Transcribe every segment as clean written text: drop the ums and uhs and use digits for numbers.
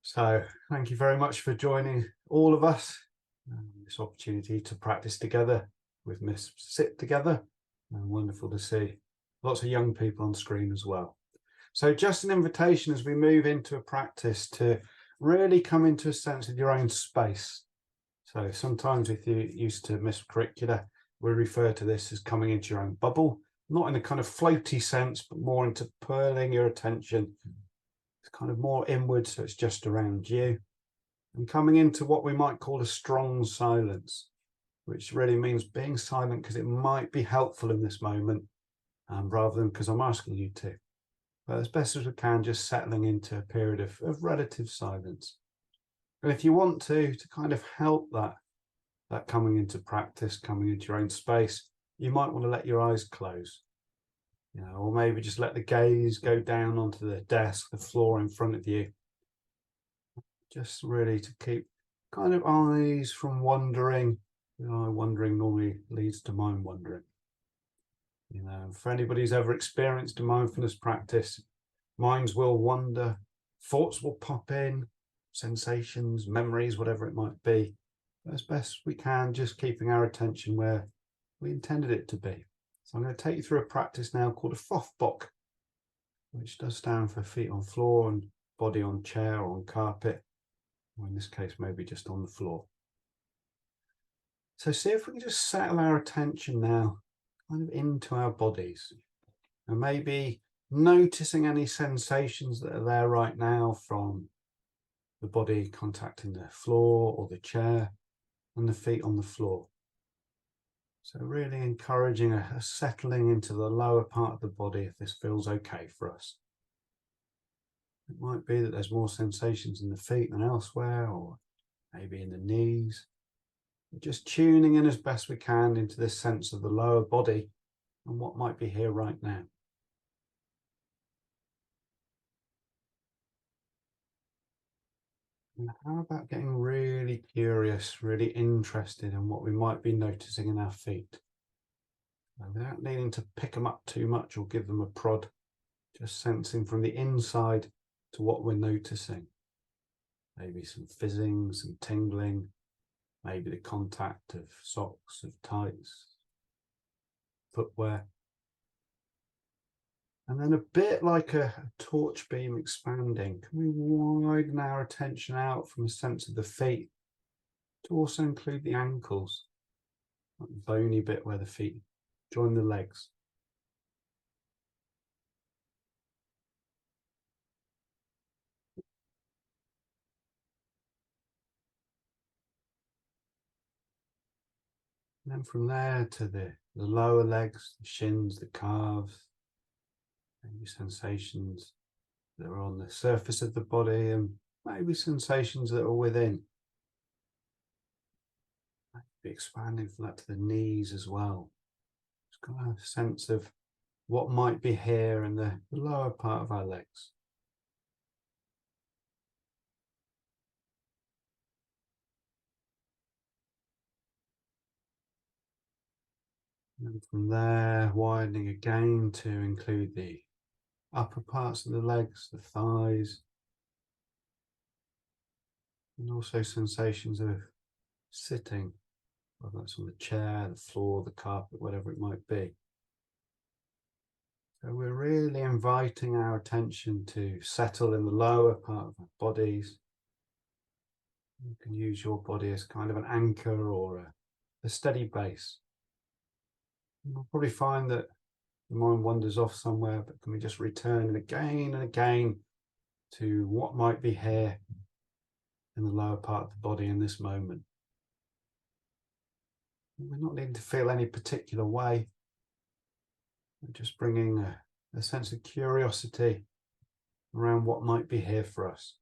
So thank you very much for joining all of us this opportunity to practice together with Miss Sit Together. Wonderful to see lots of young people on screen as well. So just an invitation as we move into a practice to really come into a sense of your own space. So sometimes if you're used to Miss Curricula, we refer to this as coming into your own bubble, not in a kind of floaty sense, but more into pulling your attention kind of more inward, so it's just around you, and coming into what we might call a strong silence, which really means being silent because it might be helpful in this moment, rather than because I'm asking you to. But as best as we can, just settling into a period of relative silence. And if you want to kind of help that coming into practice, coming into your own space, you might want to let your eyes close. Or maybe just let the gaze go down onto the desk, the floor in front of you. Just really to keep kind of eyes from wandering. Wandering normally leads to mind wandering. For anybody who's ever experienced a mindfulness practice, minds will wander, thoughts will pop in, sensations, memories, whatever it might be. But as best we can, just keeping our attention where we intended it to be. So I'm going to take you through a practice now called a Fothbok, which does stand for feet on floor and body on chair or on carpet, or in this case, maybe just on the floor. So see if we can just settle our attention now kind of into our bodies, and maybe noticing any sensations that are there right now from the body contacting the floor or the chair and the feet on the floor. So really encouraging a settling into the lower part of the body if this feels okay for us. It might be that there's more sensations in the feet than elsewhere, or maybe in the knees. Just tuning in as best we can into this sense of the lower body and what might be here right now. And how about getting really curious, really interested in what we might be noticing in our feet? And without needing to pick them up too much or give them a prod, just sensing from the inside to what we're noticing. Maybe some fizzing, some tingling, maybe the contact of socks, of tights, footwear. And then a bit like a torch beam expanding, can we widen our attention out from a sense of the feet to also include the ankles, that bony bit where the feet join the legs. And then from there to the lower legs, the shins, the calves, maybe sensations that are on the surface of the body and maybe sensations that are within. Be expanding from that to the knees as well. Just got a sense of what might be here in the lower part of our legs. And from there, widening again to include the upper parts of the legs, the thighs, and also sensations of sitting, whether that's on the chair, the floor, the carpet, whatever it might be. So we're really inviting our attention to settle in the lower part of our bodies. You can use your body as kind of an anchor or a steady base. You'll probably find that the mind wanders off somewhere, but can we just return again and again to what might be here in the lower part of the body in this moment? We're not needing to feel any particular way. We're just bringing a sense of curiosity around what might be here for us.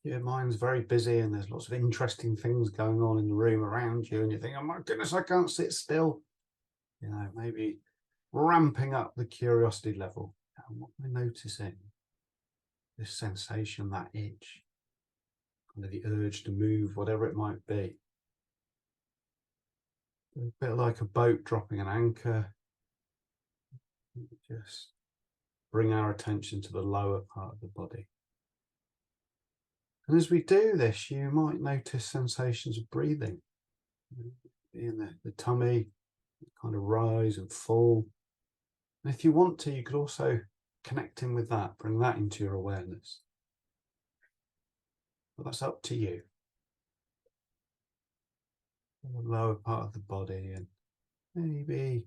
Your mind's very busy and there's lots of interesting things going on in the room around you, and you think, oh my goodness, I can't sit still. Maybe ramping up the curiosity level. And what we're noticing, this sensation, that itch, kind of the urge to move, whatever it might be. A bit like a boat dropping an anchor. Just bring our attention to the lower part of the body. And as we do this, you might notice sensations of breathing in the tummy, kind of rise and fall. And if you want to, you could also connect in with that, bring that into your awareness. But that's up to you. The lower part of the body, and maybe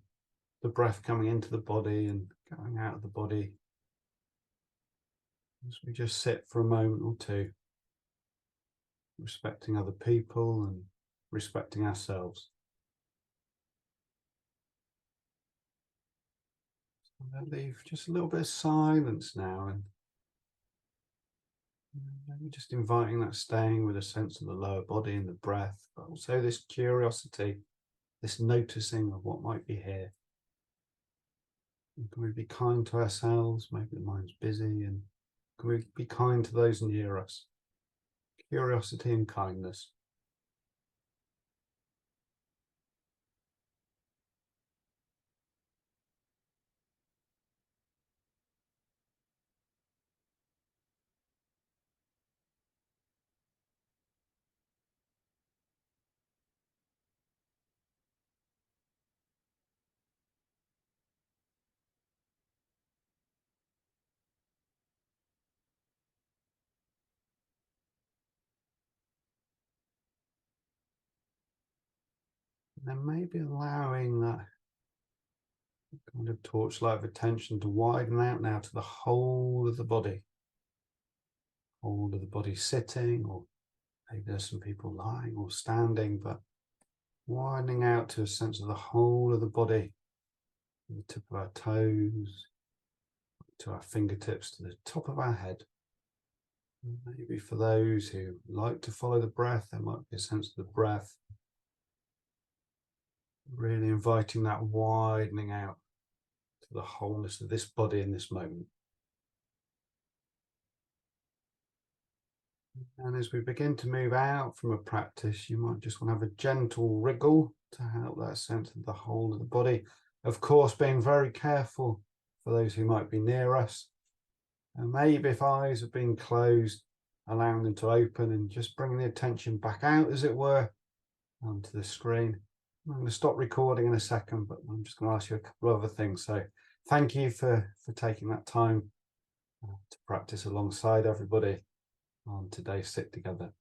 the breath coming into the body and going out of the body. As we just sit for a moment or two, respecting other people and respecting ourselves. So I'll leave just a little bit of silence now, and maybe just inviting that staying with a sense of the lower body and the breath, but also this curiosity, this noticing of what might be here. And can we be kind to ourselves? Maybe the mind's busy, and can we be kind to those near us? Curiosity and kindness. And then maybe allowing that kind of torchlight of attention to widen out now to the whole of the body. Whole of the body sitting, or maybe there's some people lying or standing, but widening out to a sense of the whole of the body, from the tip of our toes to our fingertips to the top of our head. And maybe for those who like to follow the breath, there might be a sense of the breath really inviting that widening out to the wholeness of this body in this moment. And as we begin to move out from a practice, you might just want to have a gentle wriggle to help that sense of the whole of the body. Of course, being very careful for those who might be near us. And maybe if eyes have been closed, allowing them to open and just bringing the attention back out, as it were, onto the screen. I'm going to stop recording in a second, but I'm just going to ask you a couple of other things. So thank you for taking that time to practice alongside everybody on today's Sit Together.